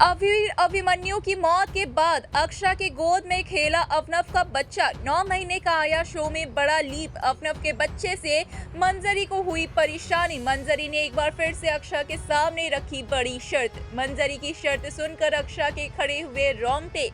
अवीर अभिमन्यु की मौत के बाद अक्षरा की गोद में खेला अवनव का बच्चा। 9 महीने का आया शो में बड़ा लीप। अवनव के बच्चे से मंजरी को हुई परेशानी। मंजरी ने एक बार फिर से अक्षरा के सामने रखी बड़ी शर्त। मंजरी की शर्त सुनकर अक्षरा के खड़े हुए रोंगटे।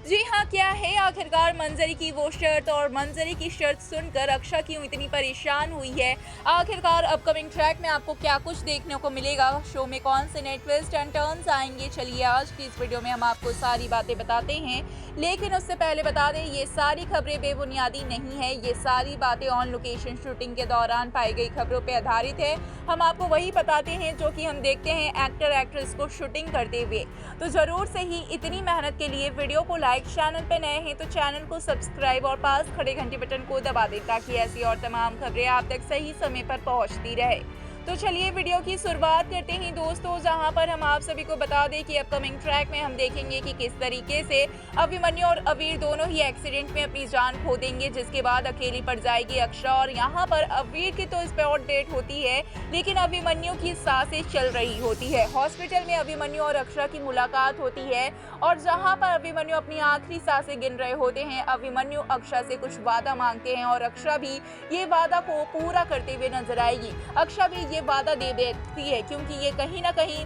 जी हाँ, क्या है आखिरकार मंजरी की वो शर्त और मंजरी की शर्त सुनकर अक्षरा क्यों इतनी परेशान हुई है? आखिरकार अपकमिंग ट्रैक में आपको क्या कुछ देखने को मिलेगा? शो में कौन से नए ट्विस्ट एंड टर्न्स आएंगे? चलिए आज की इस वीडियो में हम आपको सारी बातें बताते हैं, लेकिन उससे पहले बता दें ये सारी खबरें बेबुनियादी नहीं है। ये सारी बातें ऑन लोकेशन शूटिंग के दौरान पाई गई खबरों पर आधारित है। हम आपको वही बताते हैं जो कि हम देखते हैं एक्टर एक्ट्रेस को शूटिंग करते हुए। तो जरूर से ही इतनी मेहनत के लिए वीडियो को लाइक, चैनल पे नए हैं तो चैनल को सब्सक्राइब और पास खड़े घंटी बटन को दबा दें ताकि ऐसी और तमाम खबरें आप तक सही समय पर पहुंचती रहे। तो चलिए वीडियो की शुरुआत करते हैं दोस्तों, जहां पर हम आप सभी को बता दें कि अपकमिंग ट्रैक में हम देखेंगे कि किस तरीके से अभिमन्यु और अवीर दोनों ही एक्सीडेंट में अपनी जान खो देंगे, जिसके बाद अकेली पड़ जाएगी अक्षरा। और यहां पर अवीर की तो स्पॉट डेट होती है, लेकिन अभिमन्यु की सांसें चल रही होती है। हॉस्पिटल में अभिमन्यु और अक्षरा की मुलाकात होती है और जहाँ पर अभिमन्यु अपनी आखिरी सांसें गिन रहे होते हैं, अभिमन्यु अक्षरा से कुछ वादा मांगते हैं और अक्षरा भी ये वादा को पूरा करते हुए नजर आएगी। अक्षरा भी ये वादा दे देती है क्योंकि ये कहीं ना कहीं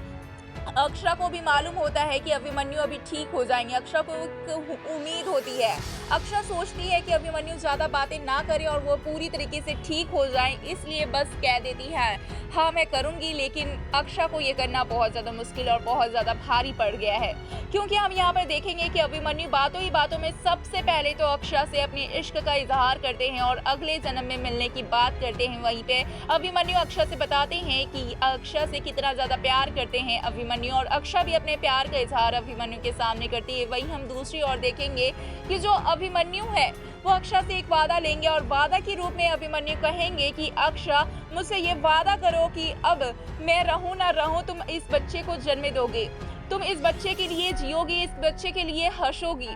अक्षरा को भी मालूम होता है कि अभिमन्यु अभी ठीक हो जाएंगे। अक्षरा को एक उम्मीद होती है। अक्षरा सोचती है कि अभिमन्यु ज्यादा बातें ना करे और वो पूरी तरीके से ठीक हो जाए, इसलिए बस कह देती है हाँ मैं करूंगी। लेकिन अक्षरा को ये करना बहुत ज्यादा मुश्किल और बहुत ज्यादा भारी पड़ गया है, क्योंकि हम यहाँ पर देखेंगे कि अभिमन्यु बातों ही बातों में सबसे पहले तो अक्षरा से अपने इश्क का इजहार करते हैं और अगले जन्म में मिलने की बात करते हैं। वहीं पे अभिमन्यु अक्षरा से बताते हैं कि अक्षरा से कितना ज्यादा प्यार करते हैं अभिमन्यु, और अक्षरा भी अपने प्यार का इजहार अभिमन्यु के सामने करती है। वहीं हम दूसरी ओर देखेंगे कि जो अभिमन्यु है वो अक्षरा से एक वादा लेंगे और वादा के रूप में अभिमन्यु कहेंगे कि अक्षरा मुझसे ये वादा करो कि अब मैं रहूं ना रहूं तुम इस बच्चे को जन्म दोगे, तुम इस बच्चे के लिए जियोगी, इस बच्चे के लिए हंसोगी।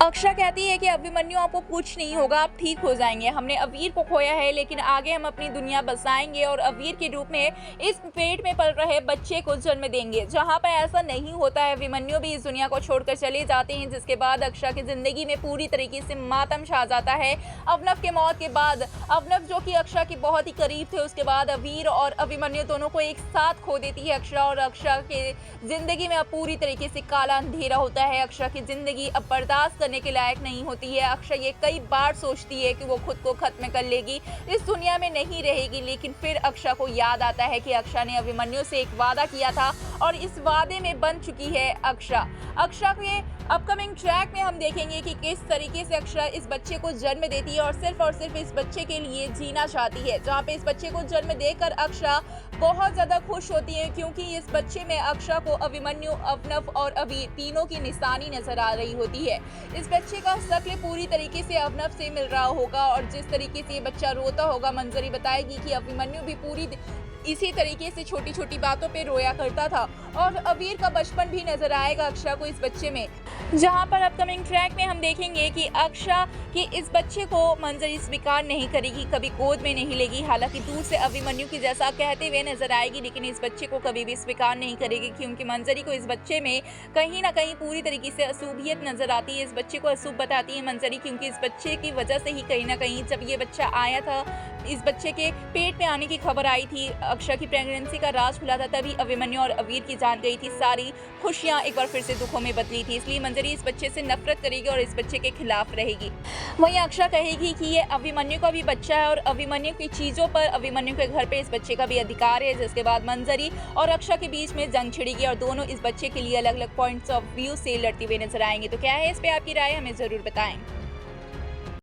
अक्षरा कहती है कि अभिमन्यु आपको कुछ नहीं होगा, आप ठीक हो जाएंगे। हमने अवीर को खोया है लेकिन आगे हम अपनी दुनिया बसाएंगे और अवीर के रूप में इस पेट में पल रहे बच्चे को जन्म देंगे। जहां पर ऐसा नहीं होता है, अभिमन्यु भी इस दुनिया को छोड़कर चले जाते हैं, जिसके बाद अक्षरा की जिंदगी में पूरी तरीके से मातम छा जाता है। अवनव के मौत के बाद अवनव जो कि अक्षरा के बहुत ही करीब थे, उसके बाद अवीर और अभिमन्यु दोनों को एक साथ खो देती है अक्षरा और अक्षरा के जिंदगी में पूरी तरीके से काला अंधेरा होता है। अक्षरा की जिंदगी अब बर्दाश्त करने के लायक नहीं होती है। अक्षरा ये कई बार सोचती है कि वो खुद को खत्म कर लेगी, इस दुनिया में नहीं रहेगी, लेकिन फिर अक्षरा को याद आता है कि अक्षरा ने अभिमन्यु से एक वादा किया था और इस वादे में बन चुकी है अक्षरा। अक्षरा के अपकमिंग ट्रैक में हम देखेंगे कि किस तरीके से अक्षरा इस बच्चे को जन्म देती है और सिर्फ इस बच्चे के लिए जीना चाहती है। जहाँ पे इस बच्चे को जन्म देकर अक्षरा बहुत ज्यादा खुश होती है, क्योंकि इस बच्चे में अक्षरा को अभिमन्यु, अवनव और अवीर तीनों की निशानी नजर आ रही होती है। इस बच्चे का शक्ल पूरी तरीके से अवनव से मिल रहा होगा और जिस तरीके से ये बच्चा रोता होगा, मंजरी बताएगी कि अभिमन्यु भी पूरी इसी तरीके से छोटी छोटी बातों पे रोया करता था और अवीर का बचपन भी नजर आएगा अक्षरा को इस बच्चे में। जहां पर अपकमिंग ट्रैक में हम देखेंगे कि अक्षरा की इस बच्चे को मंजरी स्वीकार नहीं करेगी, कभी गोद में नहीं लेगी। हालांकि दूर से अभिमन्यु की जैसा कहते हुए नजर आएगी, लेकिन इस बच्चे को कभी भी स्वीकार नहीं करेगी, क्योंकि मंजरी को इस बच्चे में कहीं ना कहीं पूरी तरीके से अशुभियत नजर आती है। इस बच्चे को अशुभ बताती है मंजरी, क्योंकि इस बच्चे की वजह से ही कहीं ना कहीं जब ये बच्चा आया था, इस बच्चे के पेट में आने की खबर आई थी, अक्षरा की प्रेगनेंसी का राज खुला था, तभी अभिमन्यु और अवीर की जान गई थी। सारी खुशियां एक बार फिर से दुखों में बदली थी, इसलिए मंजरी इस बच्चे से नफरत करेगी और इस बच्चे के खिलाफ रहेगी। वहीं अक्षरा कहेगी कि ये अभिमन्यु का भी बच्चा है और अभिमन्यु की चीजों पर, अभिमन्यु के घर पे इस बच्चे का भी अधिकार है। जिसके बाद मंजरी और अक्षरा के बीच में जंग छिड़ेगी और दोनों इस बच्चे के लिए अलग अलग पॉइंट्स ऑफ व्यू से लड़ते हुए नजर आएंगे। तो क्या है इस पे आपकी राय, हमें जरूर बताएं।